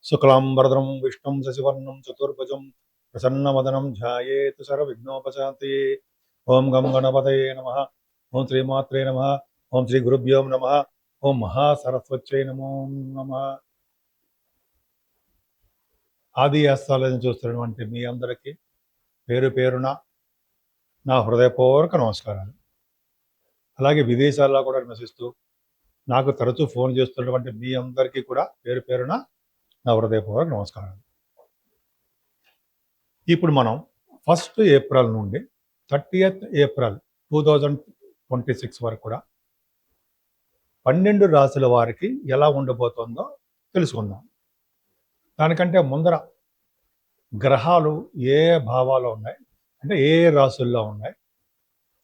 శుక్లాంబరధరం విష్ణుం శశివర్ణం చతుర్భుజం ప్రసన్నవదనం ధ్యాయేత్ సర్వవిఘ్నోపశాంతయే. ఓం గం గణపతయే నమః. ఓం శ్రీమాత్రే నమః. ఓం శ్రీ గురుభ్యో నమః. ఓం మహాసరస్వత్యై నమో నమః. ఆది ఆస్థాలను చూస్తున్నటువంటి మీ అందరికీ పేరు పేరున నా హృదయపూర్వక నమస్కారాలు. అలాగే విదేశాల్లో కూడా నివసిస్తూ నాకు తరచూ ఫోన్ చేస్తున్నటువంటి మీ అందరికీ కూడా పేరు పేరున నా హృదయపూర్వక నమస్కారాలు. ఇప్పుడు మనం 1 ఏప్రిల్ నుండి 30th ఏప్రిల్ 2026 వరకు కూడా 12 రాశుల వారికి ఎలా ఉండబోతుందో తెలుసుకుందాం. దానికంటే ముందర గ్రహాలు ఏ భావాలు ఉన్నాయి, అంటే ఏ రాశుల్లో ఉన్నాయి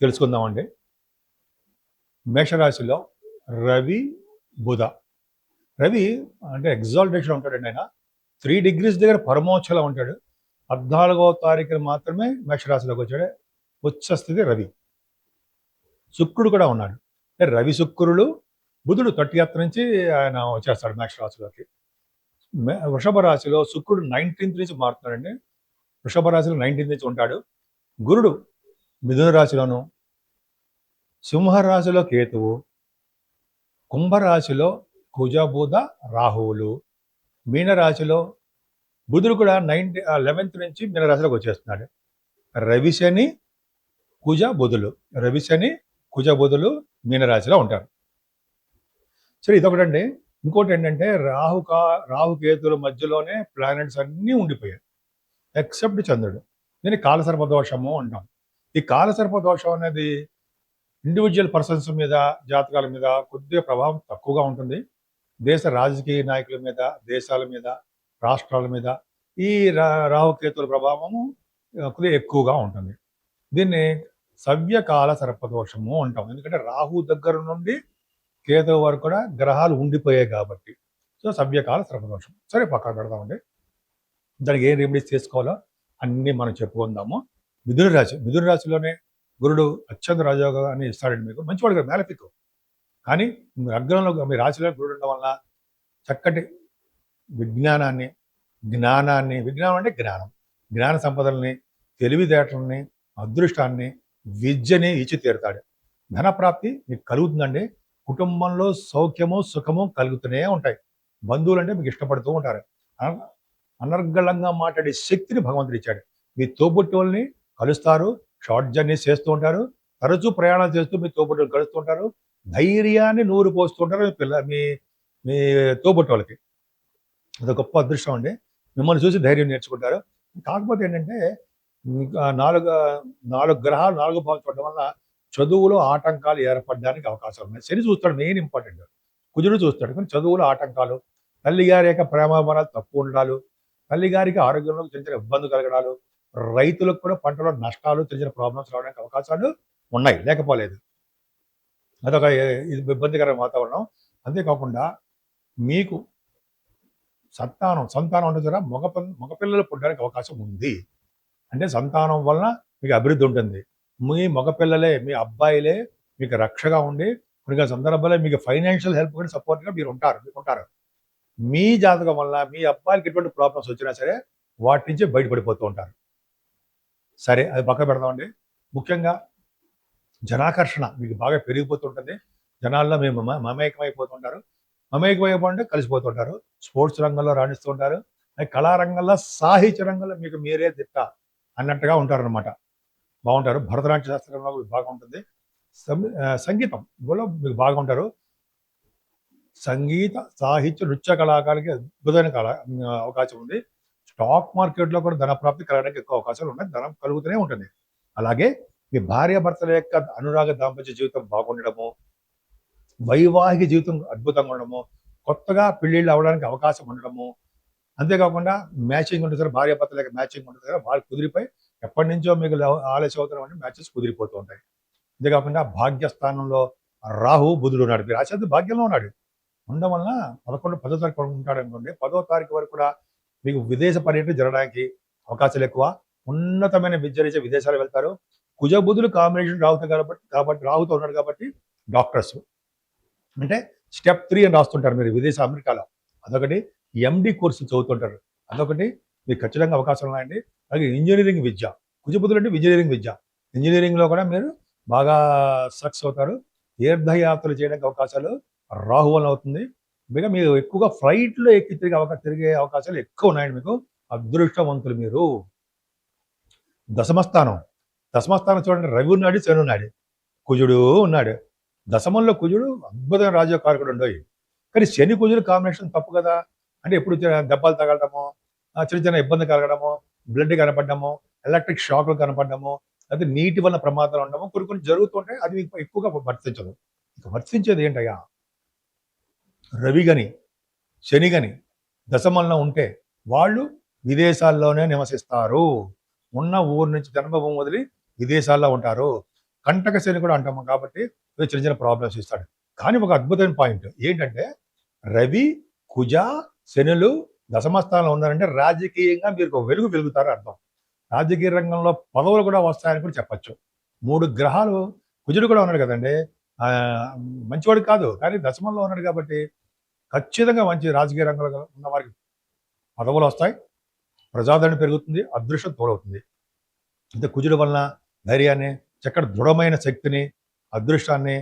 తెలుసుకుందామండి. మేషరాశిలో రవి, బుధ. రవి అంటే ఎగ్జాల్టేషన్ ఉంటాడండి. ఆయన 3 degrees దగ్గర పరమోచ్చలో ఉంటాడు. 14వ తారీఖున మాత్రమే మేషరాశిలోకి వచ్చాడు. ఉచ్చస్థితి రవి. శుక్రుడు కూడా ఉన్నాడు. అంటే రవి శుక్రుడు, బుధుడు 30th నుంచి ఆయన వచ్చేస్తాడు మేషరాశిలోకి. వృషభ రాశిలో శుక్రుడు 19th నుంచి మారుతున్నాడండి. వృషభ రాశిలో 19th నుంచి ఉంటాడు. గురుడు మిథున రాశిలోను, సింహరాశిలో కేతువు, కుంభరాశిలో కుజ, బుధ, రాహువులు, మీనరాశిలో బుధుడు కూడా 11th నుంచి మీనరాశిలోకి వచ్చేస్తున్నాడు. రవి శని కుజ బుధులు, రవి శని కుజ బుధులు మీనరాశిలో ఉంటారు. సరే, ఇదొకటండి. ఇంకోటి ఏంటంటే రాహుకేతుల మధ్యలోనే ప్లానెట్స్ అన్నీ ఉండిపోయాయి ఎక్సెప్ట్ చంద్రుడు. దీన్ని కాలసర్పదోషము అంటాం. ఈ కాలసర్పదోషం అనేది ఇండివిజువల్ పర్సన్స్ మీద, జాతకాల మీద కొద్దిగా ప్రభావం తక్కువగా ఉంటుంది. దేశ రాజకీయ నాయకుల మీద, దేశాల మీద, రాష్ట్రాల మీద ఈ రాహుకేతుల ప్రభావము కొద్దిగా ఎక్కువగా ఉంటుంది. దీన్ని సవ్యకాల సర్పదోషము అంటాం. ఎందుకంటే రాహు దగ్గర నుండి కేతువు వరకు కూడా గ్రహాలు ఉండిపోయాయి కాబట్టి. సో సవ్యకాల సర్పదోషం. సరే, పక్కన పెడదామండి. దానికి ఏం రెమెడీస్ చేసుకోవాలో అన్నీ మనం చెప్పుకుందాము. మిథున రాశిలోనే గురుడు అత్యంత రాజయోగాన్ని ఇస్తాడండి మీకు. మంచివాడు కదా, మేలపిక్. కానీ లగ్నంలో మీ రాశిలో గురుడు ఉండడం వల్ల చక్కటి విజ్ఞానం అంటే జ్ఞాన సంపదల్ని, తెలివితేటలని, అదృష్టాన్ని, విద్యని ఇచ్చి తీరుతాడు. ధనప్రాప్తి మీకు కలుగుతుందండి. కుటుంబంలో సౌఖ్యము, సుఖము కలుగుతూనే ఉంటాయి. బంధువులు అంటే మీకు ఇష్టపడుతూ ఉంటారు. అనర్గళంగా మాట్లాడే శక్తిని భగవంతుడు ఇచ్చాడు. మీ తోబుట్టువుల్ని కలుస్తారు, షార్ట్ జర్నీస్ చేస్తూ ఉంటారు, తరచూ ప్రయాణాలు చేస్తూ మీ తోబుట్టువులు కలుస్తూ ఉంటారు. ధైర్యాన్ని నూరు పోస్తూ ఉంటారు మీ మీ తోబుట్టువులకి. అది గొప్ప అదృష్టం అండి. మిమ్మల్ని చూసి ధైర్యం నేర్చుకుంటారు. కాకపోతే ఏంటంటే నాలుగు గ్రహాలు 4 భావం చూడడం వల్ల చదువులో ఆటంకాలు ఏర్పడడానికి అవకాశాలు ఉన్నాయి. శని చూస్తాడు, మెయిన్ ఇంపార్టెంట్. కుజుడు చూస్తాడు, కానీ చదువులో ఆటంకాలు, తల్లిగారి యొక్క ప్రేమాభారాలు తక్కువ ఉండడాలు, తల్లిగారికి ఆరోగ్యంలో చిన్న చిన్న ఇబ్బంది కలగడాలు, రైతులకు కూడా పంటలో నష్టాలు, చిన్న చిన్న ప్రాబ్లమ్స్ రావడానికి అవకాశాలు ఉన్నాయి, లేకపోలేదు. అదొక ఇబ్బందికర వాతావరణం. అంతేకాకుండా మీకు సంతానం అంటే ద్వారా మగపిల్లలు పుట్టడానికి అవకాశం ఉంది. అంటే సంతానం వలన మీకు అభివృద్ధి ఉంటుంది. మీ మగపిల్లలే, మీ అబ్బాయిలే మీకు రక్షగా ఉండి కొన్ని సందర్భాల్లో మీకు ఫైనాన్షియల్ హెల్ప్ కూడా సపోర్ట్గా మీకు ఉంటారు. మీ జాతకం వల్ల మీ అబ్బాయికి ఎటువంటి ప్రాబ్లమ్స్ వచ్చినా సరే వాటి నుంచి బయటపడిపోతూ ఉంటారు. సరే, అది పక్క పెడదామండి. ముఖ్యంగా జనాకర్షణ మీకు బాగా పెరిగిపోతుంటుంది. జనాల్లో మేము మమేకమైపోతుంటారు. మమేకమైపోతుంటే కలిసిపోతుంటారు. స్పోర్ట్స్ రంగంలో రాణిస్తూ ఉంటారు. కళారంగంలో, సాహిత్య రంగంలో మీకు మీరే దిట్ట అన్నట్టుగా ఉంటారనమాట. బాగుంటారు. భరతనాట్య శాస్త్రంలో మీకు బాగా ఉంటుంది. సంగీతంలో మీకు బాగా ఉంటారు. సంగీత, సాహిత్య, నృత్య కళాకారులకి అద్భుతమైన అవకాశం ఉంది. స్టాక్ మార్కెట్లో కూడా ధనప్రాప్తి కలగడానికి ఎక్కువ అవకాశాలు ఉన్నాయి. ధనం కలుగుతూనే ఉంటుంది. అలాగే మీ భార్యాభర్తల యొక్క అనురాగ దాంపత్య జీవితం బాగుండడము, వైవాహిక జీవితం అద్భుతంగా ఉండడము, కొత్తగా పెళ్ళిళ్ళు అవ్వడానికి అవకాశం ఉండడము, అంతేకాకుండా మ్యాచింగ్ ఉంటుంది సార్, భార్యాభర్తల యొక్క మ్యాచింగ్ ఉంటుంది కదా, వాళ్ళు కుదిరిపోయి ఎప్పటి నుంచో మీకు ఆలస్యం అవుతున్న మ్యాచెస్ కుదిరిపోతూ ఉంటాయి. అంతేకాకుండా భాగ్యస్థానంలో రాహు, బుధుడు ఉన్నాడు. మీరు రాసేది భాగ్యంలో ఉన్నాడు. ఉండడం వలన 10వ తారీఖు ఉంటాడు అనుకోండి. 10వ తారీఖు వరకు కూడా మీకు విదేశ పర్యటన జరగడానికి అవకాశాలు ఎక్కువ. ఉన్నతమైన విద్య రీత్యా విదేశాలు వెళ్తారు. కుజ బుధులు కాంబినేషన్ రాహుతో ఉన్నాడు కాబట్టి డాక్టర్స్ అంటే స్టెప్ 3 అని రాస్తుంటారు మీరు అమెరికాలో. అదొకటి. ఎండి కోర్సు చదువుతుంటారు. అదొకటి మీకు ఖచ్చితంగా అవకాశాలు ఉన్నాయండి. అలాగే ఇంజినీరింగ్ విద్య, కుజబుధులు అంటే ఇంజినీరింగ్ విద్య. ఇంజినీరింగ్‌లో కూడా మీరు బాగా సక్సెస్ అవుతారు. తీర్థయాత్రలు చేయడానికి అవకాశాలు రాహు వలన అవుతుంది. పైగా మీరు ఎక్కువగా ఫ్లైట్‌లో ఎక్కి తిరిగే అవకాశాలు ఎక్కువ ఉన్నాయండి మీకు. అదృష్టవంతులు మీరు. దశమస్థానం. దశమస్థానం చూడండి, రవి ఉన్నాడు, శని ఉన్నాడు, కుజుడు ఉన్నాడు. దశమంలో కుజుడు అద్భుతమైన రాజయోగకారకుడుండోయ్. కానీ శని, కుజుడు కాంబినేషన్ తప్పు కదా! అంటే ఎప్పుడు దెబ్బలు తగలడము, చిన్న చిన్న ఇబ్బంది కలగడము, బ్లడ్ కనపడడము, ఎలక్ట్రిక్ షాక్‌లు కనపడడము, లేకపోతే నీటి వల్ల ప్రమాదాలు ఉండడము కొన్ని కొన్ని జరుగుతుంటాయి. అది మీకు ఎక్కువగా వర్తించదు. ఇక వర్తించేది ఏంటయ్యా? రవి గాని, శని గాని దశమంలో ఉంటే వాళ్ళు విదేశాల్లోనే నివసిస్తారు. ఉన్న ఊరు నుంచి జన్మభూమి వదిలి విదేశాల్లో ఉంటారు. కంటక శని కూడా అంటాము కాబట్టి చిన్న చిన్న ప్రాబ్లమ్స్ ఇస్తాడు. కానీ ఒక అద్భుతమైన పాయింట్ ఏంటంటే రవి, కుజ, శనులు దశమస్థానంలో ఉన్నారంటే రాజకీయంగా మీరు ఒక వెలుగు వెలుగుతారు అర్థం. రాజకీయ రంగంలో పదవులు కూడా వస్తాయని కూడా చెప్పచ్చు. 3 గ్రహాలు, కుజుడు కూడా ఉన్నాడు కదండి. మంచివాడు కాదు, కానీ దశమంలో ఉన్నాడు కాబట్టి ఖచ్చితంగా మంచి రాజకీయ రంగంలో ఉన్న వారికి పదవులు వస్తాయి, ప్రజాదరణ పెరుగుతుంది, అదృష్టం తోడవుతుంది. అంటే కుజుడు వలన ధైర్యాన్ని, చక్కటి దృఢమైన శక్తిని, అదృష్టాన్ని,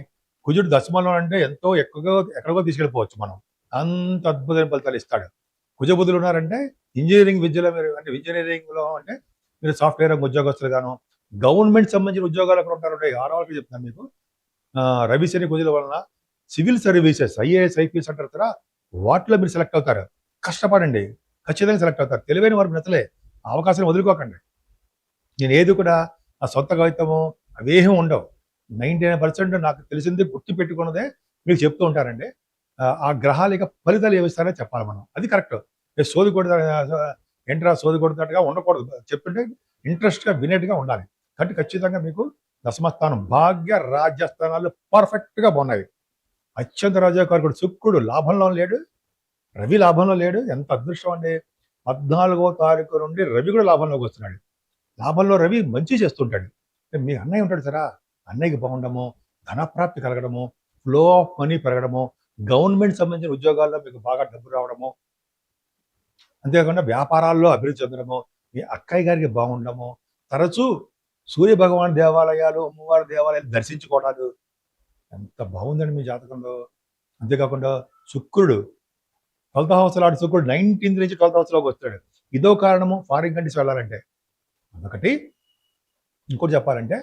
కుజుడు దశమంలో అంటే ఎంతో ఎక్కడికో తీసుకెళ్ళిపోవచ్చు మనం. అంత అద్భుతమైన ఫలితాలు ఇస్తాడు. కుజబుధులు ఉన్నారంటే ఇంజనీరింగ్ విద్యలో మీరు అంటే ఇంజనీరింగ్‌లో అంటే మీరు సాఫ్ట్‌వేర్ రంగ ఉద్యోగస్తులు గాను, గవర్నమెంట్ సంబంధించిన ఉద్యోగాలు అక్కడ ఉంటారంటే ఆడవాళ్ళకి చెప్తున్నాను మీకు. రవి, శని, కుజుల వలన సివిల్ సర్వీసెస్, ఐఏఎస్, ఐపీఎస్ అంటారు కదా! వాటిలో మీరు సెలెక్ట్ అవుతారు. కష్టపడండి. ఖచ్చితంగా సెలెక్ట్ అవుతారు. తెలివైన వారికి నచ్చలే. ఆ అవకాశాన్ని వదులుకోకండి. నేను ఏది కూడా నా సొంత కవిత్వము అవేమీ ఉండవు. 99% నాకు తెలిసింది గుర్తుపెట్టుకున్నదే మీకు చెప్తూ ఉంటానండి. ఆ గ్రహాలు ఇక ఫలితాలు ఏమిస్తారో చెప్పాలి మనం. అది కరెక్ట్. సోది కొడతా ఏంట్రా సోది కొడుతున్నట్టుగా ఉండకూడదు. చెప్తుంటే ఇంట్రెస్ట్‌గా వినేట్టుగా ఉండాలి. కాబట్టి ఖచ్చితంగా మీకు దశమస్థానం, భాగ్య, రాజ్యస్థానాలు పర్ఫెక్ట్‌గా బాగున్నాయి. అత్యంత రాజయోగకారకుడు శుక్రుడు లాభంలో లేడు, రవి లాభంలో లేడు. ఎంత అదృష్టం అండి. 14వ తారీఖు నుండి రవి కూడా లాభంలోకి వస్తున్నాడు. లాభంలో రవి మంచి చేస్తుంటాడు. మీ అన్నయ్య ఉంటాడు సరా, అన్నయ్యకి బాగుండము, ధనప్రాప్తి కలగడము, ఫ్లో ఆఫ్ మనీ పెరగడము, గవర్నమెంట్ సంబంధించిన ఉద్యోగాల్లో మీకు బాగా డబ్బు రావడము, అంతేకాకుండా వ్యాపారాల్లో అభివృద్ధి చెందడము, మీ అక్కయ్య గారికి బాగుండము, తరచూ సూర్య భగవాన్ దేవాలయాలు, అమ్మవారి దేవాలయాలు దర్శించుకోవడాలు, ఎంత బాగుందండి మీ జాతకంలో. అంతేకాకుండా శుక్రుడు 12th హౌస్ లాంటి శుక్రుడు 19th నుంచి 12th హౌస్‌లోకి వస్తాడు. ఇదో కారణము ఫారిన్ కంట్రీస్ వెళ్ళాలంటే. అదొకటి. ఇంకోటి చెప్పాలంటే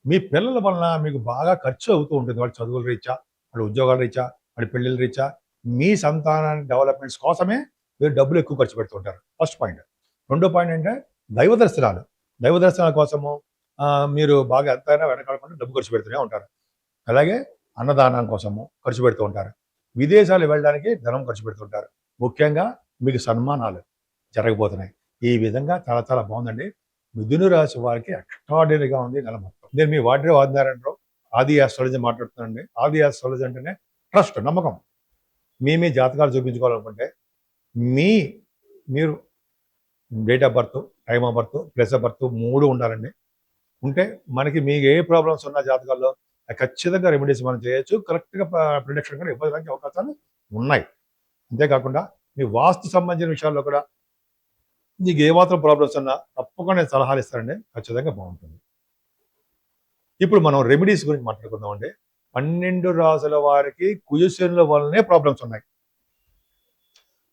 మీ పిల్లల వలన మీకు బాగా ఖర్చు అవుతూ ఉంటుంది. వాళ్ళ చదువుల రీత్యా, వాళ్ళ ఉద్యోగాల రీత్యా, వాళ్ళ పెళ్ళిళ్ళ రీత్యా, మీ సంతానాన్ని డెవలప్‌మెంట్స్ కోసమే మీరు డబ్బులు ఎక్కువ ఖర్చు పెడుతూ ఉంటారు. First point. రెండో పాయింట్ ఏంటంటే దైవ దర్శనాలు. దైవ దర్శనాల కోసము మీరు బాగా ఎంతైనా వెనకాడకుండా డబ్బు ఖర్చు పెడుతూనే ఉంటారు. అలాగే అన్నదానం కోసము ఖర్చు పెడుతూ ఉంటారు. విదేశాలు వెళ్ళడానికి ధనం ఖర్చు పెడుతుంటారు. ముఖ్యంగా మీకు సన్మానాలు జరగబోతున్నాయి. ఈ విధంగా చాలా చాలా బాగుందండి. మిథున రాశి వారికి ఎక్స్ట్రాడినరీగా ఉంది నెల మొత్తం. నేను మీ వాడ్రే ఆదినారాయణరావు, ఆది ఆస్ట్రాలజీ మాట్లాడుతున్నానండి. ఆది ఆస్ట్రాలజీ అంటేనే ట్రస్ట్, నమ్మకం. మీ జాతకాలు చూపించుకోవాలనుకుంటే మీరు date of birth, time of birth, place of birth 3 ఉండాలండి. ఉంటే మనకి మీకు ఏ ప్రాబ్లమ్స్ ఉన్న జాతకాల్లో ఖచ్చితంగా రెమెడీస్ మనం చేయొచ్చు. కరెక్ట్‌గా ప్రిడిక్షన్ కూడా ఇవ్వడానికి అవకాశాలు ఉన్నాయి. అంతేకాకుండా మీ వాస్తు సంబంధించిన విషయాల్లో కూడా మీకు ఏ మాత్రం ప్రాబ్లమ్స్ ఉన్నా తప్పకుండా నేను సలహాలు ఇస్తానండి. ఖచ్చితంగా బాగుంటుంది. ఇప్పుడు మనం రెమెడీస్ గురించి మాట్లాడుకుందామండి. 12 రాసుల వారికి కుజశనుల వల్లనే ప్రాబ్లమ్స్ ఉన్నాయి.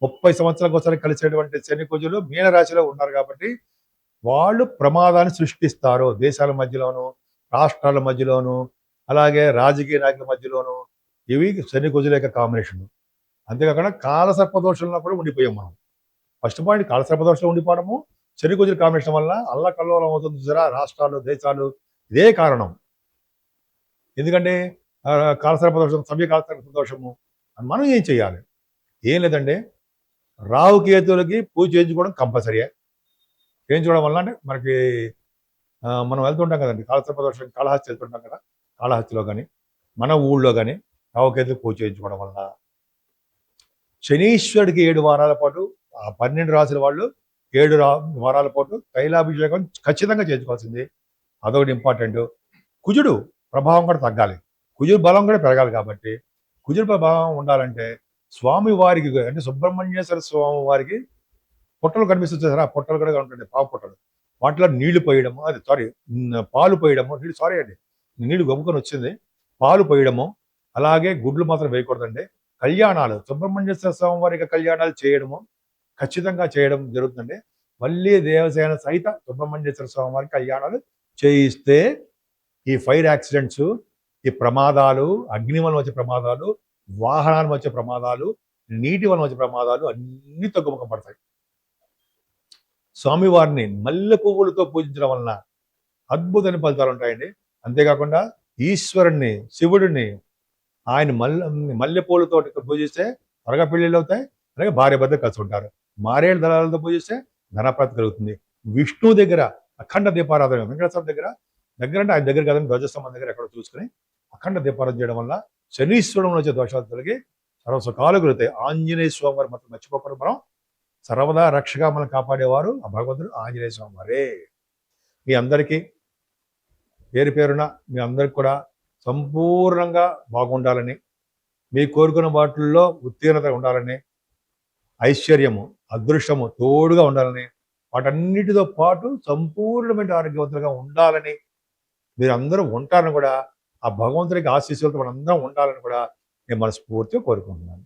30 సంవత్సరాలకు ఒకసారి కలిసేటువంటి శని, కుజులు మీన రాశిలో ఉన్నారు కాబట్టి వాళ్ళు ప్రమాదాన్ని సృష్టిస్తారు. దేశాల మధ్యలోను, రాష్ట్రాల మధ్యలోను, అలాగే రాజకీయ నాయకుల మధ్యలోను. ఇవి శని, కుజుల యొక్క కాంబినేషన్. అంతేకాకుండా కాలసర్పదోషంలో కూడా ఉండిపోయాం మనం. ఫస్ట్ పాయింట్ కాలసర్పదోషంలో ఉండిపోవడము, శని, కుజుల కాంబినేషన్ వల్ల అల్లకల్లోలం అవుతుంది చూసారా రాష్ట్రాలు, దేశాలు. ఇదే కారణం. ఎందుకంటే కాలసర్పదోషం, సవ్య కాలసర్పదోషము. మనం ఏం చేయాలి? ఏం లేదండి, రాహుకేతులకి పూజ చేయించుకోవడం కంపల్సరీయే. చేయించుకోవడం వల్ల అంటే మనకి మనం వెళ్తుంటాం కదండి, కాలసర్పదోషం కాళహస్తి వెళ్తుంటాం కదా, కాళహస్తిలో కానీ మన ఊళ్ళో కానీ రాహుకేతులకు పూజ చేయించుకోవడం వల్ల శనీశ్వరుడికి 7 వారాల పాటు ఆ 12 రాసుల వాళ్ళు 7 వారాల పాటు తైలాభిషేకం ఖచ్చితంగా చేయించుకోవాల్సింది. అదొకటి ఇంపార్టెంట్. కుజుడు ప్రభావం కూడా తగ్గాలి, కుజుడు బలం కూడా పెరగాలి. కాబట్టి కుజుడు ప్రభావం ఉండాలంటే స్వామి వారికి అంటే సుబ్రహ్మణ్యేశ్వర స్వామి వారికి పొట్టలు కనిపిస్తుంది సార్, ఆ పొట్టలు కూడా ఉంటుంది, పావు పొట్టలు. వాటిలో నీళ్లు పోయడము, అది సారీ, పాలు పోయడము, నీళ్ళు సారీ అండి, నీళ్లు గమ్ముకొని వచ్చింది, పాలు పోయడము, అలాగే గుడ్లు మాత్రం వేయకూడదండి. కళ్యాణాలు, సుబ్రహ్మణ్యేశ్వర స్వామి వారికి కళ్యాణాలు చేయడము ఖచ్చితంగా చేయడం జరుగుతుందండి. మళ్ళీ దేవసేన సహిత సుబ్రహ్మణ్యేశ్వర స్వామి వారికి కళ్యాణాలు చేయిస్తే ఈ ఫైర్ యాక్సిడెంట్స్, ఈ ప్రమాదాలు, అగ్ని వలన వచ్చే ప్రమాదాలు, వాహనాల వచ్చే ప్రమాదాలు, నీటి వలన వచ్చే ప్రమాదాలు అన్ని తగ్గుముఖం పడతాయి. స్వామివారిని మల్లె పువ్వులతో పూజించడం వలన అద్భుతమైన ఫలితాలు ఉంటాయండి. అంతేకాకుండా ఈశ్వరుణ్ణి, శివుడిని ఆయన మల్లెపూలతో పూజిస్తే త్వరగా పెళ్ళిళ్ళు అవుతాయి, అలాగే భార్య భర్త కలిసి ఉంటారు. మారేడు దళాలతో పూజిస్తే ధనప్రాప్తి కలుగుతుంది. విష్ణు దగ్గర అఖండ దీపారాధన, వెంకటేశ్వర దగ్గర అంటే ఆయన దగ్గర కదండి, ధ్వజస్తంభం దగ్గర ఎక్కడ చూసుకుని అఖండ దీపారాధన చేయడం వల్ల శనీశ్వరంలో వచ్చే దోషాలు తొలగి సర్వసుఖాలు కలుగుతాయి. ఆంజనేయ స్వామి వారు మాత్రం మర్చిపోకుండా మనం సర్వదా రక్షగా మనం కాపాడేవారు ఆ భగవంతుడు ఆంజనేయ స్వామి వారే. మీ అందరికీ పేరు పేరున మీ అందరికి కూడా సంపూర్ణంగా బాగుండాలని, మీ కోరుకున్న వాటిల్లో ఉత్తీర్ణత ఉండాలని, ఐశ్వర్యము, అదృష్టము తోడుగా ఉండాలని, వాటన్నిటితో పాటు సంపూర్ణమైన ఆరోగ్యవంతులుగా ఉండాలని, మీరందరూ ఉంటారని కూడా, ఆ భగవంతుడికి ఆశీస్సులతో మనందరం ఉండాలని కూడా నేను మనస్ఫూర్తిగా కోరుకుంటున్నాను.